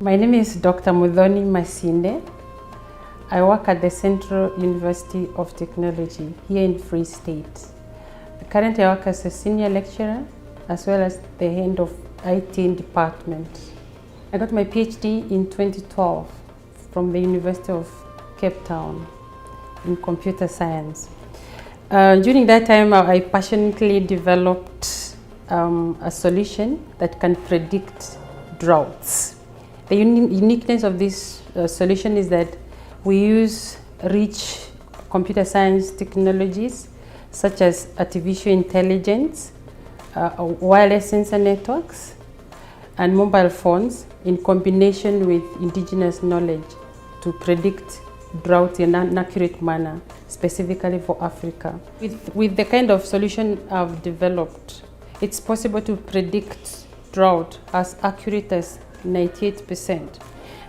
My name is Dr. Mudhoni Masinde. I work at the Central University of Technology here in Free State. Currently I work as a senior lecturer as well as the head of IT department. I got my PhD in 2012 from the University of Cape Town in computer science. During that time I passionately developed a solution that can predict droughts. The uniqueness of this solution is that we use rich computer science technologies such as artificial intelligence, wireless sensor networks, and mobile phones in combination with indigenous knowledge to predict drought in an accurate manner, specifically for Africa. With the kind of solution I've developed, it's possible to predict drought as accurate as 98%.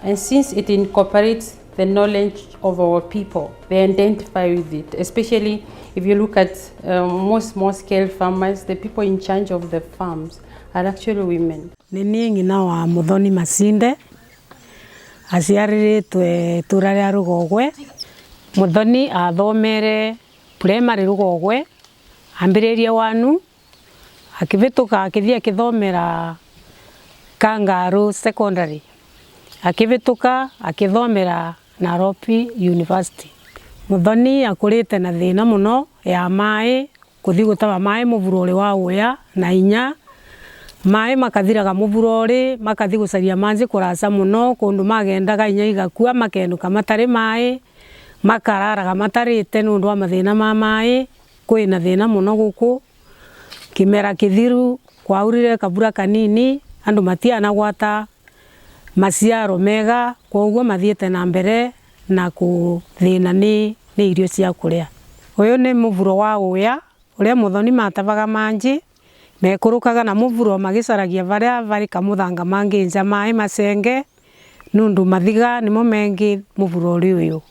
And since it incorporates the knowledge of our people, they identify with it. Especially if you look at most small-scale farmers, the people in charge of the farms are actually women. Nini ngina wa Mudhoni Masinde, aciariritwe itura ria Rugogwe. Mudhoni athomere primary Rugogwe, ambiririe wanu, akivituka akithia akithomera Kangaru Secondary, akivituka akithomera Nairobi University. Mudhoni akurite na thina muno ya mai, kuthi gutaba mai muvurori wa uya na inya. Mai makathiraga muvurori, makathi gucaria manzi kurasa muno, kundu magendaga inya igakua, makenduka matari mai, makararaga matarite nundu wa mathina ma mai. Kwina thina muno guku. Kimera kithiru kwaurire kabura kanini, andu matiana gwata maciaro mega, koguo mathiete na mbere na kuthina ni irio cia kuria. Uyu ni muvuro wa uya uria Mudhoni matabaga manji, mekurukaga na muvuro magicaragia varia vari kamuthanga manginja mai macenge, nundu mathiga nimo mengi muvurori uyu.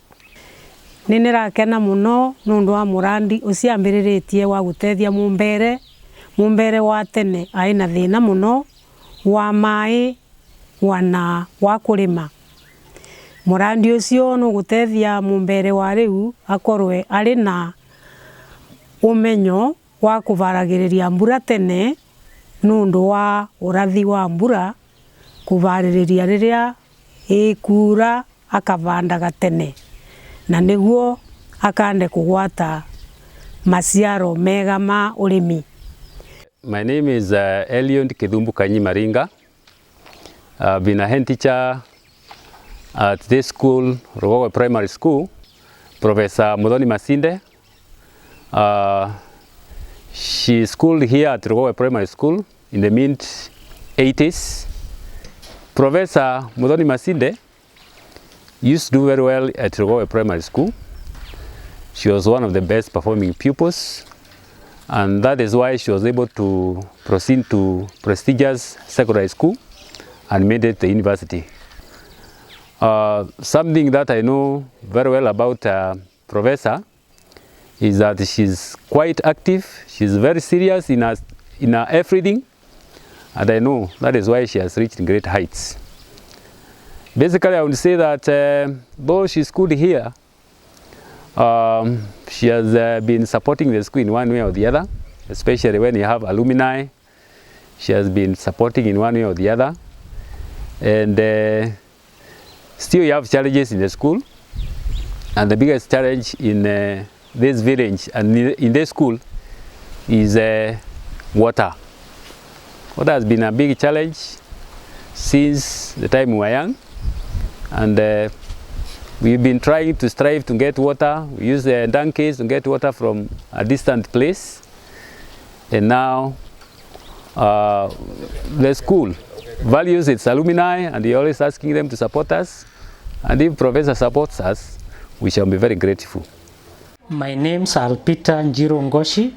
Ninirakena muno nundu wa murandi uciambiriritie wa gutethia mumbere wa tene aina thina muno wa mai wana wa kurima. Murandi ucio no gutethia mumbere wa riu akorwe ari na umenyo wa kuvaragiriria mbura tene nundu wa urathi wa mbura, kuvaririria riria ikura akavandaga tene na niguo akande kugwata maciaro mega ma urimi. My name is Elion Kidhumbu Kanyi Maringa. I've been a head teacher at this school, Rugogwe Primary School. Professor Mudhoni Masinde. She schooled here at Rugogwe Primary School in the mid-80s. Professor Mudhoni Masinde used to do very well at Rugogwe Primary School. She was one of the best performing pupils, and that is why she was able to proceed to prestigious secondary school and made it to university. Something that I know very well about Professor is that she's quite active, she's very serious in her everything, and I know that is why she has reached great heights. Basically, I would say that though she schooled here, she has been supporting the school in one way or the other, especially when you have alumni. She has been supporting in one way or the other. And still you have challenges in the school. And the biggest challenge in this village and in this school is water. Water has been a big challenge since the time we were young. And we've been trying to strive to get water. We use the donkeys to get water from a distant place. And now the school values its alumni, and we're always asking them to support us. And if Professor supports us, we shall be very grateful. My name is Alpita Njiro Ngoshi.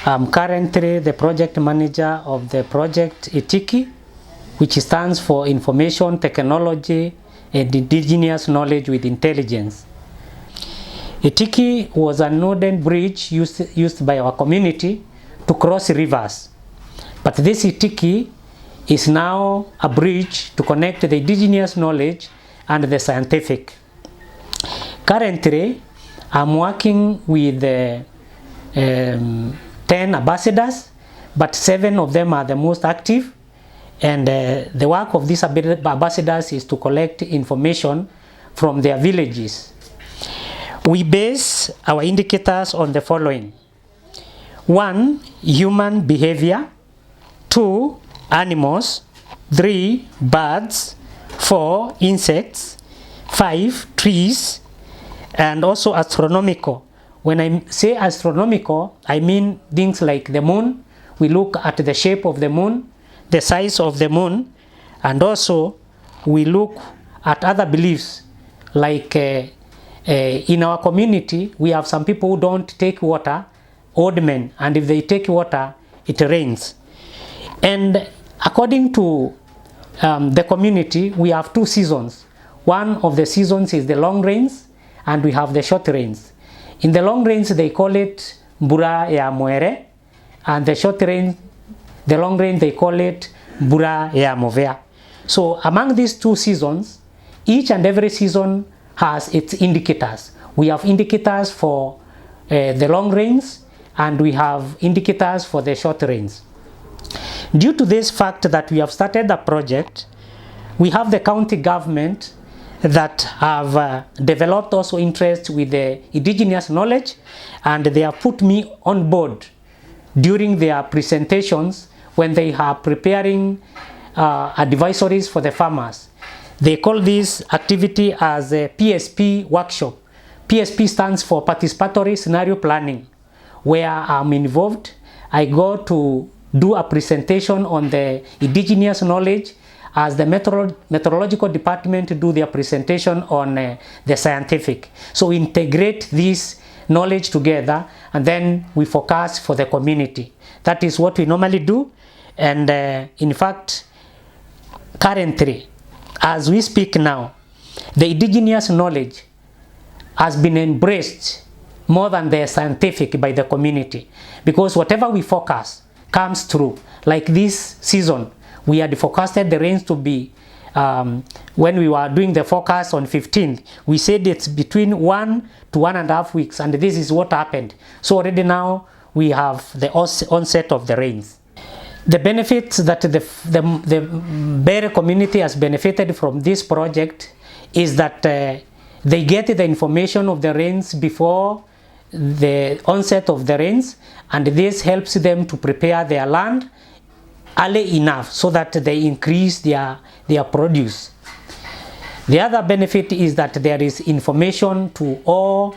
I'm currently the project manager of the project Itiki, which stands for Information Technology and Indigenous Knowledge with Intelligence. Itiki was a wooden bridge used by our community to cross rivers. But this Itiki is now a bridge to connect the indigenous knowledge and the scientific. Currently, I'm working with 10 ambassadors, but 7 of them are the most active. And the work of these ambassadors is to collect information from their villages. We base our indicators on the following: 1, human behavior; 2, animals; 3, birds; 4, insects; 5, trees; and also astronomical. When I say astronomical, I mean things like the moon. We look at the shape of the moon, the size of the moon, and also we look at other beliefs like in our community we have some people who don't take water, old men, and if they take water it rains. And according to the community, we have 2 seasons. One of the seasons is the long rains and we have the short rains. In the long rains they call it Mbura ya Mwere, and the short rain, the long rain, they call it Mbura ya Movea. So among these 2 seasons, each and every season has its indicators. We have indicators for the long rains and we have indicators for the short rains. Due to this fact that we have started a project, we have the county government that have developed also interest with the indigenous knowledge, and they have put me on board during their presentations when they are preparing advisories for the farmers. They call this activity as a PSP workshop. PSP stands for Participatory Scenario Planning, where I'm involved. I go to do a presentation on the indigenous knowledge as the meteorological department do their presentation on the scientific. So we integrate this knowledge together and then we forecast for the community. That is what we normally do. And in fact, currently, as we speak now, the indigenous knowledge has been embraced more than the scientific by the community, because whatever we forecast comes through. Like this season, we had forecasted the rains to be, when we were doing the forecast on 15th, we said it's between 1 to 1.5 weeks, and this is what happened. So already now we have the onset of the rains. The benefits that the Bere community has benefited from this project is that they get the information of the rains before the onset of the rains, and this helps them to prepare their land early enough so that they increase their produce. The other benefit is that there is information to all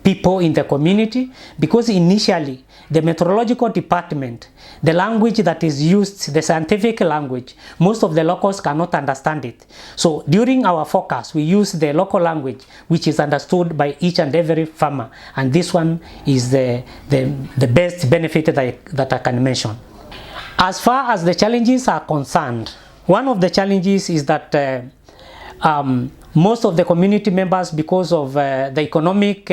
people in the community, because initially the meteorological department, the language that is used, the scientific language, most of the locals cannot understand it. So during our forecast, we use the local language which is understood by each and every farmer, and this one is the best benefit that I can mention. As far as the challenges are concerned, one of the challenges is that most of the community members, because of the economic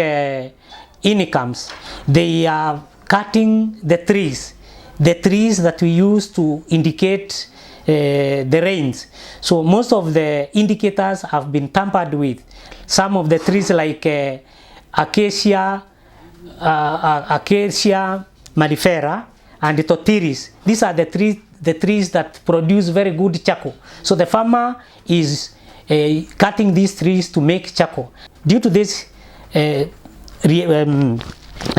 incomes, they are cutting the trees that we use to indicate the rains. So most of the indicators have been tampered with. Some of the trees like acacia mellifera and totiris, these are the trees that produce very good charcoal. So the farmer is cutting these trees to make charcoal. Due to this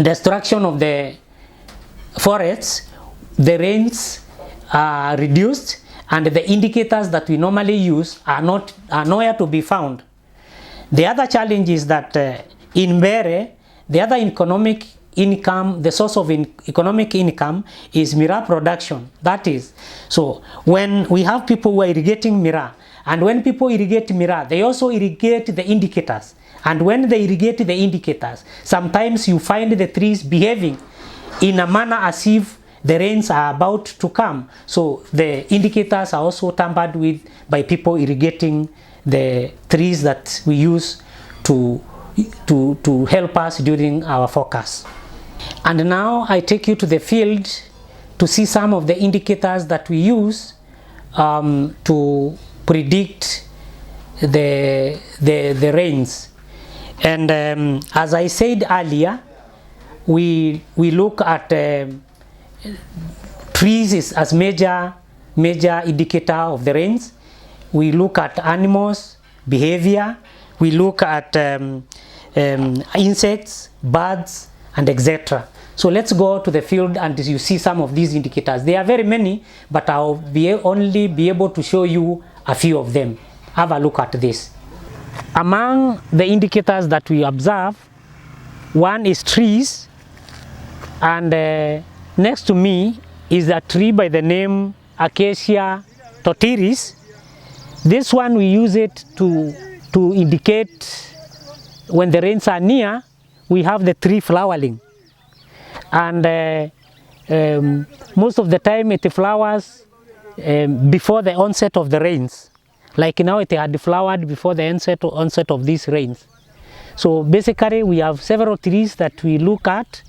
destruction of the forests, the rains are reduced, and the indicators that we normally use are nowhere to be found. The other challenge is that in Bere, the other economic income, the source of economic income is miraa production. That is, so when we have people who are irrigating miraa, and when people irrigate miraa, they also irrigate the indicators. And when they irrigate the indicators, sometimes you find the trees behaving in a manner as if the rains are about to come. So the indicators are also tampered with by people irrigating the trees that we use to help us during our forecast. And now I take you to the field to see some of the indicators that we use to predict the rains. And as I said earlier, we look at trees as major indicator of the rains. We look at animals behavior, we look at insects, birds, and etc. So let's go to the field and you see some of these indicators. There are very many, but I'll only be able to show you a few of them. Have a look at this. Among the indicators that we observe, one is trees, and next to me is a tree by the name Acacia totiris. This one we use it to indicate when the rains are near, we have the tree flowering. And most of the time it flowers before the onset of the rains. Like now it had flowered before the onset of these rains. So basically we have several trees that we look at,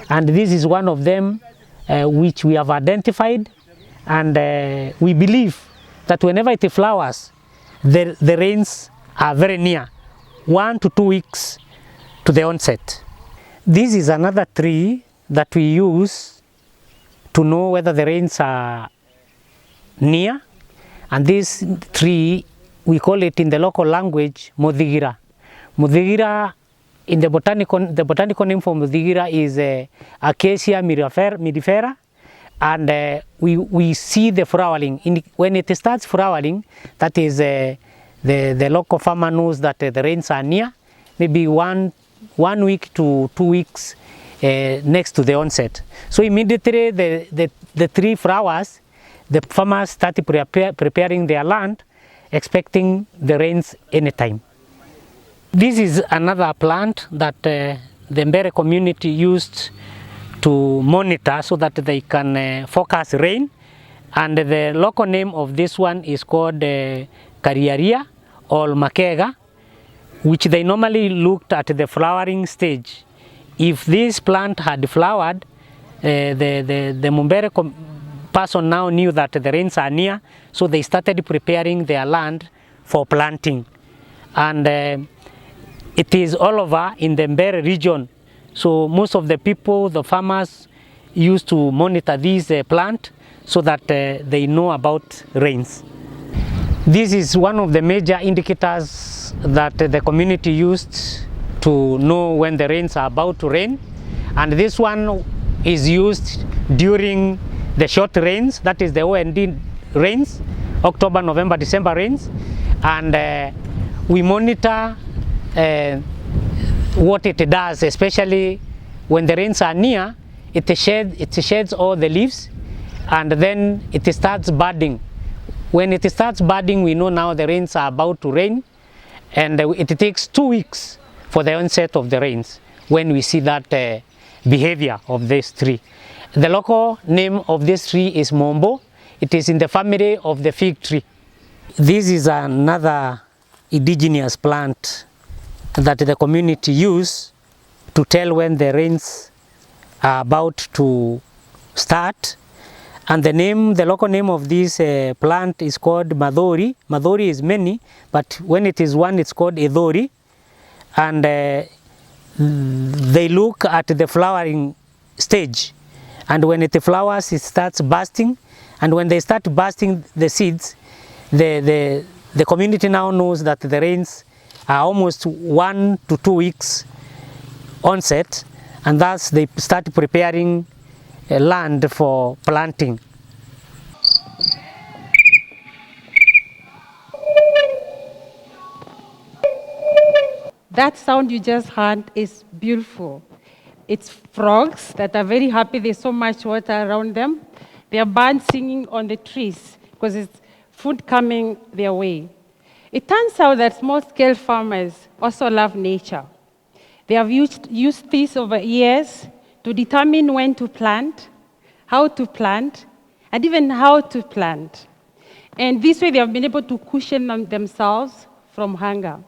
and this is one of them which we have identified, and we believe that whenever it flowers, the rains are very near, 1 to 2 weeks to the onset. This is another tree that we use to know whether the rains are near, and this tree, we call it in the local language Muthigira. Muthigira, in the botanical name for Muthigira is Acacia mellifera, and we see the flowering. When it starts flowering, that is the local farmer knows that the rains are near, maybe one week to 2 weeks next to the onset. So immediately the tree flowers, the farmers start preparing their land, expecting the rains anytime. This is another plant that the Mbere community used to monitor so that they can forecast rain, and the local name of this one is called Kariaria or Makega, which they normally looked at the flowering stage. If this plant had flowered, the Mbere person now knew that the rains are near, so they started preparing their land for planting. And it is all over in the Mbere region. So most of the people, the farmers, used to monitor this plant so that they know about rains. This is one of the major indicators that the community used to know when the rains are about to rain. And this one is used during the short rains, that is the OND rains, October, November, December rains. And we monitor what it does, especially when the rains are near. It sheds all the leaves, and then it starts budding. When it starts budding, we know now the rains are about to rain, and it takes 2 weeks for the onset of the rains when we see that behavior of this tree. The local name of this tree is Mombo. It is in the family of the fig tree. This is another indigenous plant that the community use to tell when the rains are about to start. And the local name of this plant is called Madhori. Madhori is many, but when it is one, it's called Edhori. And they look at the flowering stage. And when it flowers, it starts bursting. And when they start bursting the seeds, the community now knows that the rains are almost 1 to 2 weeks onset, and thus they start preparing land for planting. That sound you just heard is beautiful. It's frogs that are very happy. There's so much water around them. There are birds singing on the trees because it's food coming their way. It turns out that small-scale farmers also love nature. They have used this over years to determine when to plant, how to plant, and even how to plant. And this way they have been able to cushion themselves from hunger.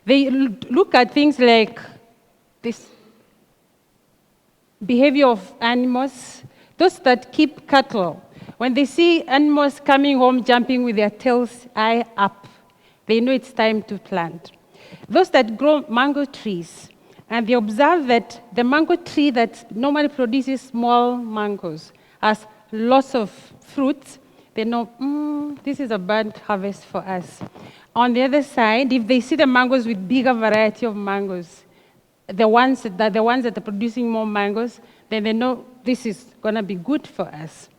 They look at things like this behavior of animals, those that keep cattle. When they see animals coming home, jumping with their tails eye up, they know it's time to plant. Those that grow mango trees, and they observe that the mango tree that normally produces small mangoes has lots of fruits, they know, this is a bad harvest for us. On the other side, if they see the mangoes with bigger variety of mangoes, the ones that are producing more mangoes, then they know this is going to be good for us.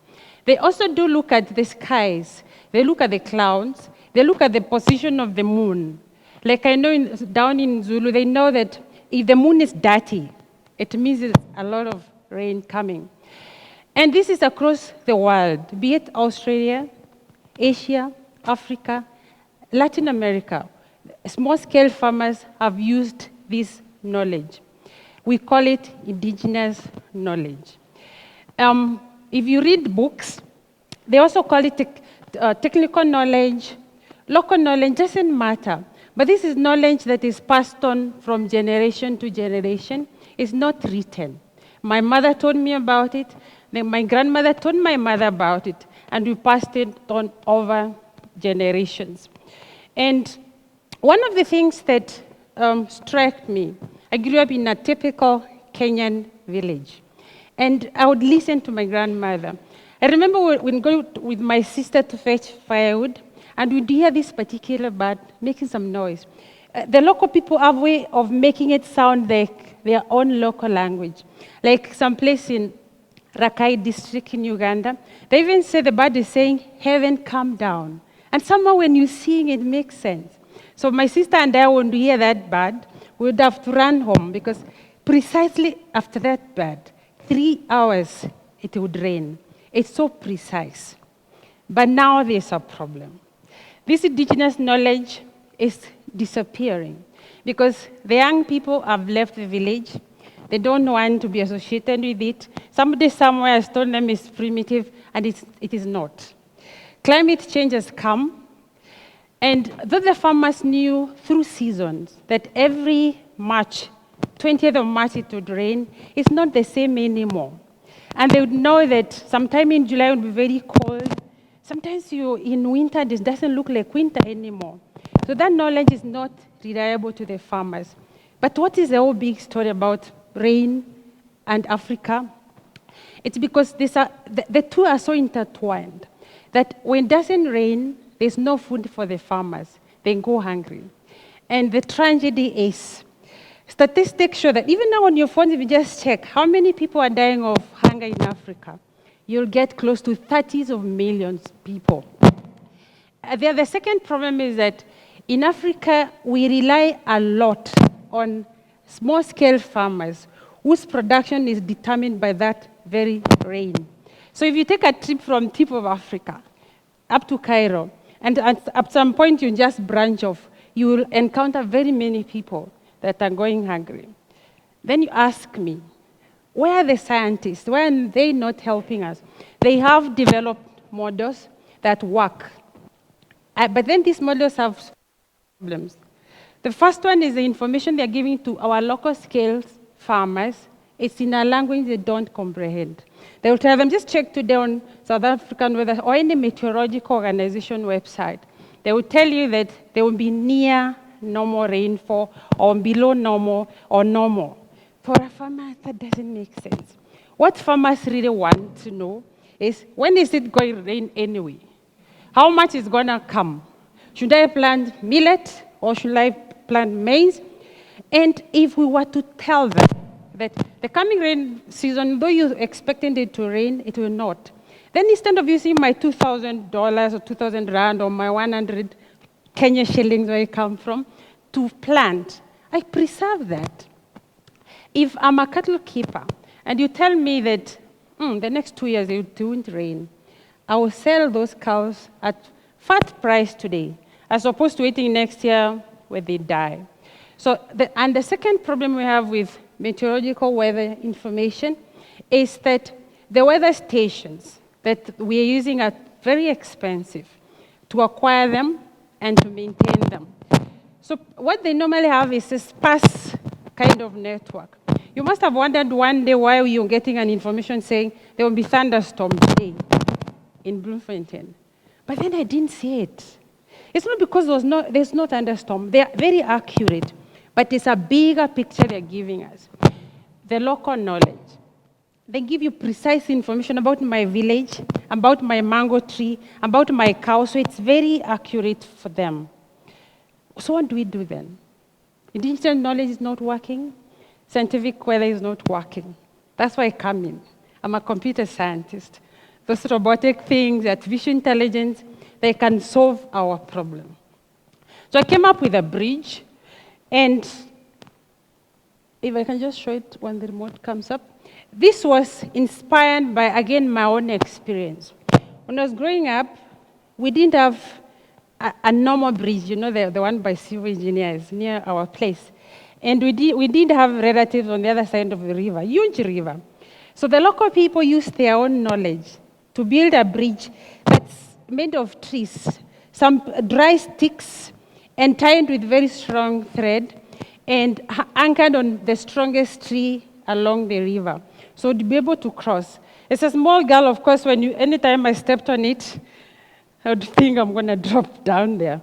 They also do look at the skies. They look at the clouds. They look at the position of the moon. Like I know down in Zulu, they know that if the moon is dirty, it means there's a lot of rain coming. And this is across the world, be it Australia, Asia, Africa, Latin America. Small-scale farmers have used this knowledge. We call it indigenous knowledge. If you read books, they also call it technical knowledge, local knowledge, doesn't matter. But this is knowledge that is passed on from generation to generation. It's not written. My mother told me about it, then my grandmother told my mother about it, and we passed it on over generations. And one of the things that struck me, I grew up in a typical Kenyan village. And I would listen to my grandmother. I remember when going with my sister to fetch firewood, and we'd hear this particular bird making some noise. The local people have a way of making it sound like their own local language. Like some place in Rakai district in Uganda, they even say the bird is saying, "Heaven, come down." And somehow when you sing, it makes sense. So my sister and I, when we hear that bird, we would have to run home because precisely after that bird, 3 hours, it would rain. It's so precise. But now there's a problem. This indigenous knowledge is disappearing because the young people have left the village. They don't want to be associated with it. Somebody somewhere has told them it's primitive, and it is not. Climate change has come, and though the farmers knew through seasons that every March, 20th of March it would rain, it's not the same anymore. And they would know that sometime in July it would be very cold. Sometimes in winter, this doesn't look like winter anymore. So that knowledge is not reliable to the farmers. But what is the whole big story about rain and Africa? It's because the two are so intertwined that when it doesn't rain, there's no food for the farmers. They go hungry. And the tragedy is, statistics show that even now on your phone, if you just check how many people are dying of hunger in Africa, you'll get close to 30s of millions of people. The second problem is that in Africa, we rely a lot on small-scale farmers whose production is determined by that very rain. So if you take a trip from tip of Africa up to Cairo, and at some point you just branch off, you will encounter very many people that are going hungry. Then you ask me, where are the scientists? Why are they not helping us? They have developed models that work. But then these models have problems. The first one is the information they're giving to our local scale farmers. It's in a language they don't comprehend. They will tell them, just check today on South African weather or any meteorological organization website. They will tell you that there will be near normal rainfall or below normal or normal. For a farmer, that doesn't make sense. What farmers really want to know is, when is it going to rain anyway? How much is going to come? Should I plant millet or should I plant maize? And if we were to tell them that the coming rain season, though you're expecting it to rain, it will not. Then instead of using my $2,000 or 2,000 rand or my 100 Kenya shillings where I come from to plant, I preserve that. If I'm a cattle keeper and you tell me that the next 2 years it won't rain, I will sell those cows at fat price today, as opposed to waiting next year when they die. So, the second problem we have with meteorological weather information is that the weather stations that we are using are very expensive to acquire them and to maintain them. So what they normally have is a sparse kind of network. You must have wondered one day why you're getting an information saying there will be thunderstorm today in Bloemfontein. But then I didn't see it. It's not because there's no thunderstorm. They are very accurate, but it's a bigger picture they're giving us. The local knowledge. They give you precise information about my village, about my mango tree, about my cow, so it's very accurate for them. So what do we do then? Digital knowledge is not working. Scientific weather is not working. That's why I come in. I'm a computer scientist. Those robotic things, artificial intelligence, they can solve our problem. So I came up with a bridge, and if I can just show it when the remote comes up. This was inspired by, again, my own experience. When I was growing up, we didn't have a normal bridge, you know, the one by civil engineers near our place. And we did have relatives on the other side of the river, huge river. So the local people used their own knowledge to build a bridge that's made of trees, some dry sticks, and tied with very strong thread, and anchored on the strongest tree along the river. So to be able to cross. As a small girl, of course, anytime I stepped on it, I would think I'm going to drop down there.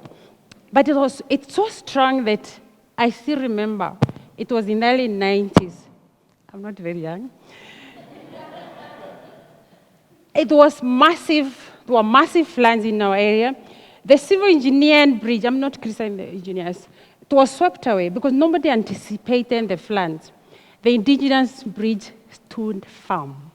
But it's so strong that I still remember. It was in the early 90s. I'm not very young. It was massive. There were massive floods in our area. The civil engineering bridge, I'm not criticizing the engineers, it was swept away because nobody anticipated the floods. The indigenous bridge stood firm.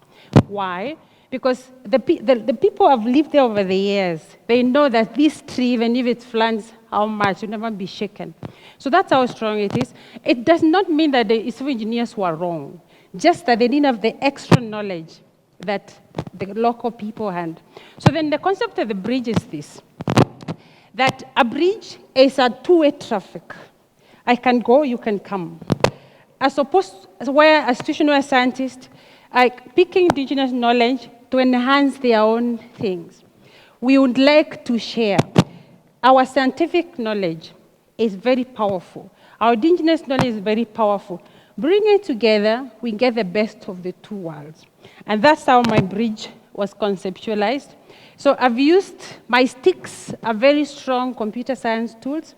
Why? Because the people have lived there over the years. They know that this tree, even if it floods how much, will never be shaken. So that's how strong it is. It does not mean that the civil engineers were wrong, just that they didn't have the extra knowledge that the local people had. So then the concept of the bridge is this, that a bridge is a two-way traffic. I can go, you can come. As opposed to where a situational scientist are picking indigenous knowledge to enhance their own things. We would like to share. Our scientific knowledge is very powerful. Our indigenous knowledge is very powerful. Bring it together, we get the best of the two worlds. And that's how my bridge was conceptualized. So I've used, my sticks are very strong computer science tools.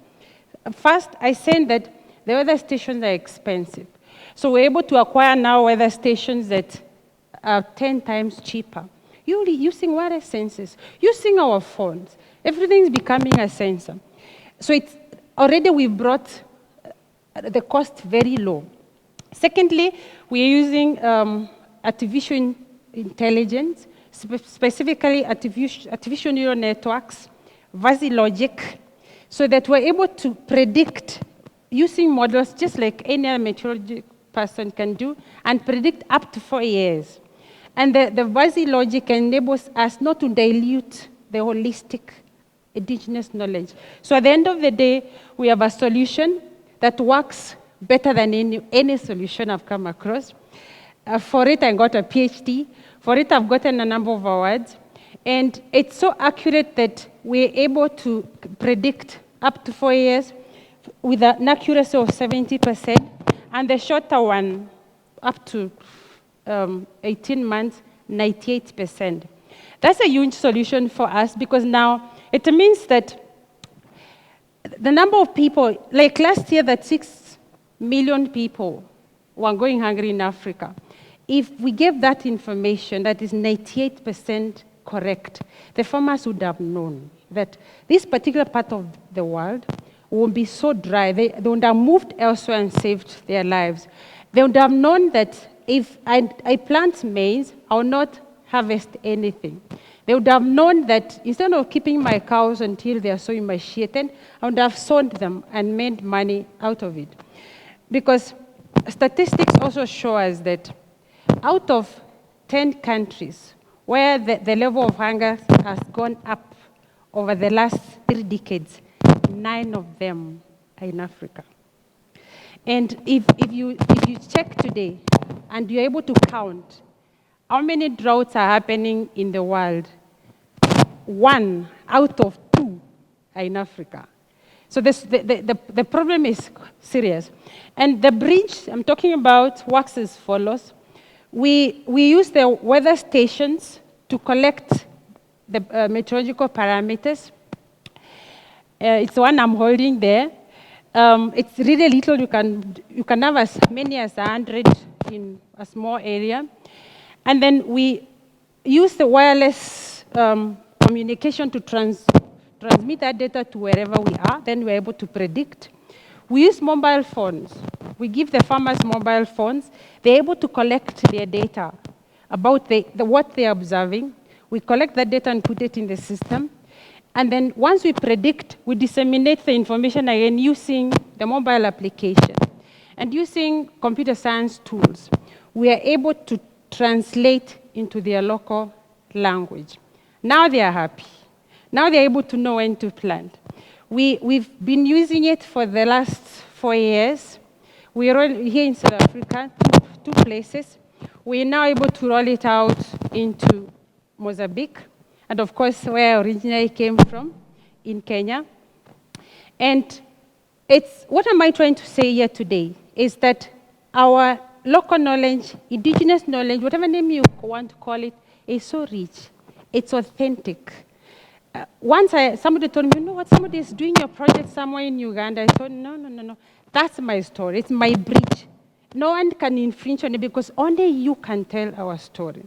First, I said that the weather stations are expensive. So we're able to acquire now weather stations that are 10 times cheaper. Using wireless sensors, using our phones. Everything's becoming a sensor. So it's already we've brought the cost very low. Secondly, we're using artificial intelligence, specifically artificial neural networks, fuzzy logic, so that we're able to predict using models just like any other meteorology person can do and predict up to 4 years. And the fuzzy logic enables us not to dilute the holistic indigenous knowledge. So at the end of the day, we have a solution that works better than any solution I've come across. For it, I got a PhD. For it, I've gotten a number of awards. And it's so accurate that we're able to predict up to 4 years with an accuracy of 70%, and the shorter one, up to 18 months, 98%. That's a huge solution for us because now it means that the number of people, like last year that 6 million people were going hungry in Africa. If we gave that information that is 98% correct, the farmers would have known that this particular part of the world won't be so dry. They would have moved elsewhere and saved their lives. They would have known that if I plant maize, I will not harvest anything. They would have known that instead of keeping my cows until they are sowing my sheaten, I would have sold them and made money out of it. Because statistics also show us that out of 10 countries where the level of hunger has gone up over the last 3 decades, 9 of them are in Africa. And if you check today and you're able to count how many droughts are happening in the world, 1 out of 2 are in Africa. So the problem is serious. And the bridge I'm talking about works as follows. We use the weather stations to collect the meteorological parameters. It's one I'm holding there. It's really little. You can have as many as 100 in a small area. And then we use the wireless communication to transmit that data to wherever we are. Then we're able to predict. We use mobile phones. We give the farmers mobile phones. They're able to collect their data about what they're observing. We collect that data and put it in the system. And then once we predict, we disseminate the information again using the mobile application. And using computer science tools, we are able to translate into their local language. Now they are happy. Now they're able to know when to plant. We've been using it for the last 4 years. We are here in South Africa, two places. We are now able to roll it out into Mozambique, and of course, where I originally came from, in Kenya. And what am I trying to say here today is that our local knowledge, indigenous knowledge, whatever name you want to call it, is so rich. It's authentic. Once somebody told me, you know what, somebody is doing a project somewhere in Uganda. I thought, no. That's my story. It's my bridge. No one can infringe on it because only you can tell our story.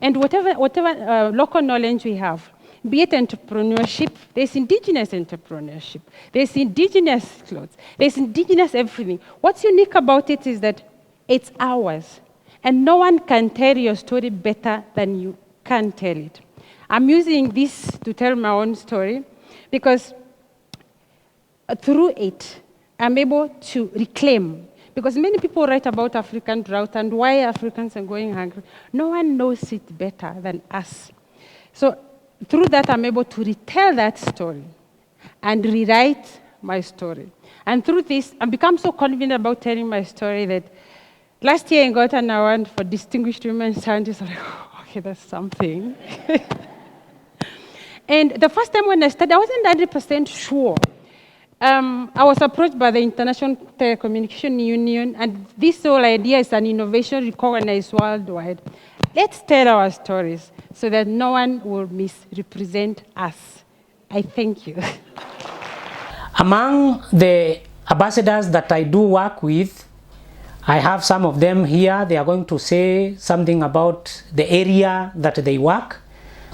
And whatever local knowledge we have, be it entrepreneurship, there's indigenous entrepreneurship, there's indigenous clothes, there's indigenous everything. What's unique about it is that it's ours. And no one can tell your story better than you can tell it. I'm using this to tell my own story because through it, I'm able to reclaim. Because many people write about African drought and why Africans are going hungry. No one knows it better than us. So through that, I'm able to retell that story and rewrite my story. And through this, I've become so confident about telling my story that last year I got an award for Distinguished Women Scientists. I'm like, oh, okay, that's something. And the first time when I started, I wasn't 100% sure. I was approached by the International Telecommunication Union, and this whole idea is an innovation recognized worldwide. Let's tell our stories so that no one will misrepresent us. I thank you. Among the ambassadors that I do work with, I have some of them here. They are going to say something about the area that they work.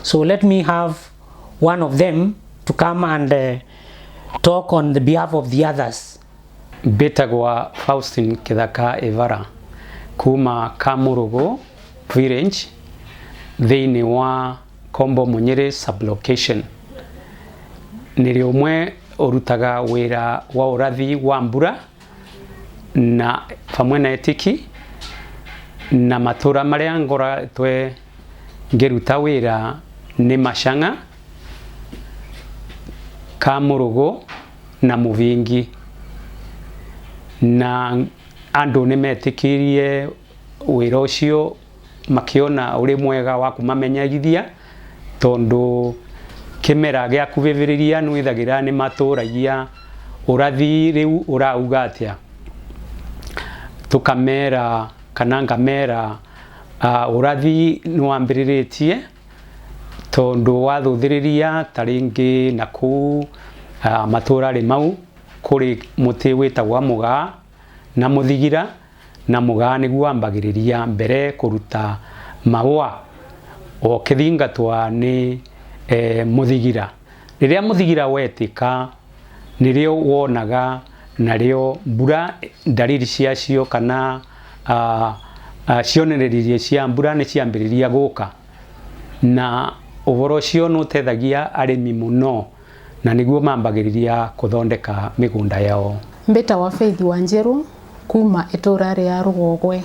So let me have one of them to come and talk on the behalf of the others. Betagwa Faustin Kithaka Evara kuma Kamurugo village thĩinĩ wa Kombo Munyere sublocation. Nĩ ũmwe ũrutaga wĩra wa ũrathi wa mbura na pamwe na Itiki na matũra marĩa ngoretwe ngĩruta wĩra nĩ Mashanga, Kamurugo na Muvingi, na andũ nĩ metĩkĩrie wĩra ũcio makĩona ũrĩ mwega wa kũmamenyithia tondũ kĩmera gĩa kũvĩvĩrĩria nĩwĩthagĩra nĩ matũragia ũrathi rĩu ũrauga atĩa. Tũkamera kana ngamera ũrathi nĩwambĩrĩrĩtie tondũ wathũthĩrĩria tarĩngĩ na kũu matũra-rĩ mau kũrĩ mũtĩ wĩtagwo mũgaa na mũthigira, na mũgaa nĩguo wambagĩrĩria mbere kũruta mahũa o kĩthingatwa nĩ mũthigira. Rĩrĩa mũthigira wetĩka nĩrĩo wonaga narĩo mbura ndariri ciacio kana cionereria cia mbura nĩ ciambĩrĩria gũka, na ũhoro ũcio nĩ ũteithagia arĩmi mũno na nĩguo mambagĩrĩria kũthondeka mĩgũnda yao. Mbetagwa Faith Wanjiru kuma itũra rĩa Rũgogwe.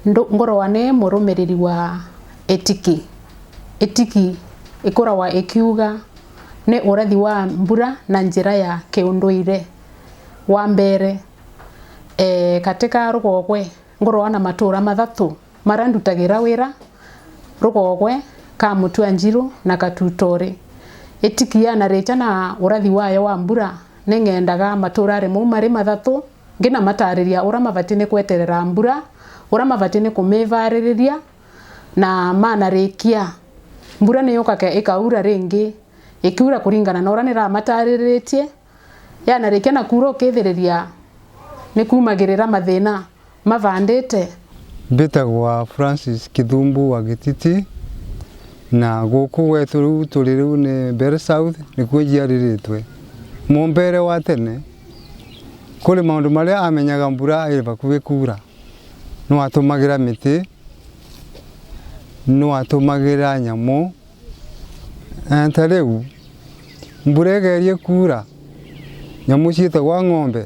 Ngoragwa nĩ mũrũmĩrĩri wa Itiki. Itiki ĩkoragwa ĩkiuga nĩ ũrathi wa mbura na njĩra ya kĩũndũire. Wa mbere katika Rũgogwe ngoragwa na matũra mathatũ marandutagĩra wĩra: Rũgogwe, Kamũtwanjirũ na Katutori. Itiki yanarĩte na ũrathi wayo wa mbura nĩngendaga matũra mau marĩ mathatũ ngina matarĩria ũrĩa mabatiĩ nĩ kweterera mbura, ũrĩa mabatiĩ nĩ kũmĩvarĩrĩria, na manarĩkia mbura nä yåkake ikaura rĩngĩ ikiura kũringana na ũrĩa nĩramatarĩrĩtie yana rĩkia na kura ũkĩthĩrĩria nĩ kumagĩrĩra mathĩna mavandĩte. Mbĩtagwo Francis Kithumbu wa Gititi na gũkũ gwetũ rĩu tũrĩ rĩu nĩ Mbere South nĩkuo njiarĩrĩtwe. Mũmbere wa tene kũrĩ maũndũ marĩa amenyaga mbura ĩrĩ hakuhĩ kura, no atũmagĩra mĩtĩ, no atũmagĩra nyamũ. Ta rĩu mbura ĩgerie kura, nyamũ ciĩtagwo ng'ombe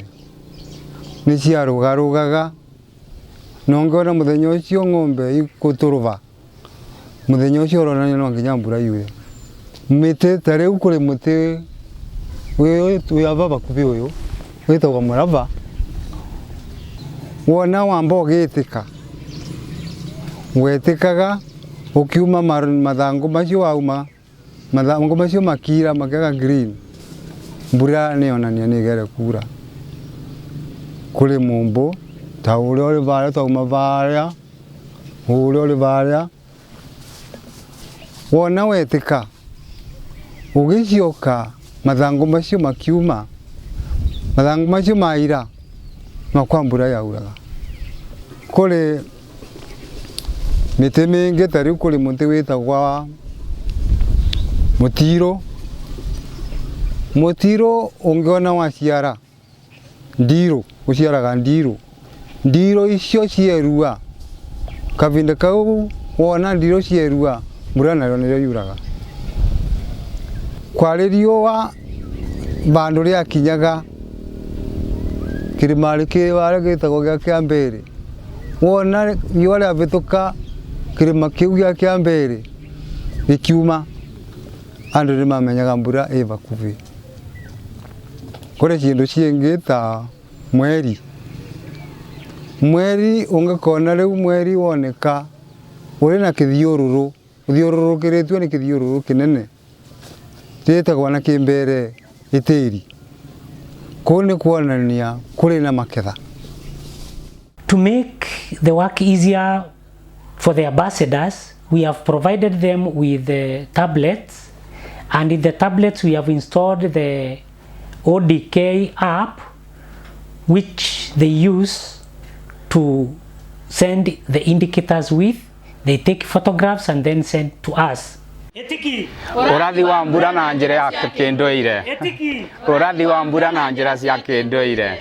nĩ ciarũgarũgaga, na ũngĩona mũthenya ũcio ng'ombe ikũtũrũva, mũthenya ũcio ũronania no nginya mbura yure. Mĩtĩ ta rĩu kũrĩ mũtĩ ũyũ ava hakuhĩ ũyũ wĩtagwo mũrava, wona wamba ũgĩtĩka wetĩkaga ũkiuma mathangũ macio wauma mathangũ macio makira makĩaga green, mbura nĩ yonania nĩ ĩgere kura. Kũrĩ mũmbũ ta ũrĩa ũrĩ varĩa twauma varĩa, ũrĩa ũrĩ varĩa, wona wetĩka ũgĩcioka mathangũ macio makiuma, mathangũ macio maira makwa mbura yauraga. Kũrĩ mĩtĩ mĩingĩ ta rĩu kũrĩ mũtĩ wĩtagwo mũtirũ. Mũtirũ ũngĩona waciara ndirũ, ũciaraga ndirũ. Ndirũ icio cierua, kavinda kau wona ndirũ cierua, mbura nayo nĩrĩo yuraga. Kwarĩ riũa vandũ rĩakinyaga kĩrĩma kĩrĩa gĩtagwo gĩa Kĩambĩrĩ, wona riũa rĩavĩtũka kĩrĩma kĩu gĩa Kĩambĩrĩ gĩkiuma, andũ nĩmamenyaga mbura ĩ hakuhĩ. Kũrĩ ciĩndũ ciĩngĩ ta mweri. Mweri ũngĩkona rĩu mweri woneka ũrĩ na kĩthiũrũrũ, ũthiũrũrũkĩrĩtwo nĩ kĩthiũrũrũ kĩnene gĩtagwo na kĩmbere gĩtĩri, kũu nĩ kuonania kũrĩ na maketha. To make the work easier for the ambassadors, we have provided them with the tablets, and in the tablets we have installed the ODK app, which they use to send the indicators with. They take photographs and then send to us. Itiki ũrathi wa mbura na njĩra ya kĩndũire. Itiki ũrathi wa mbura na njĩra cia kĩndũire.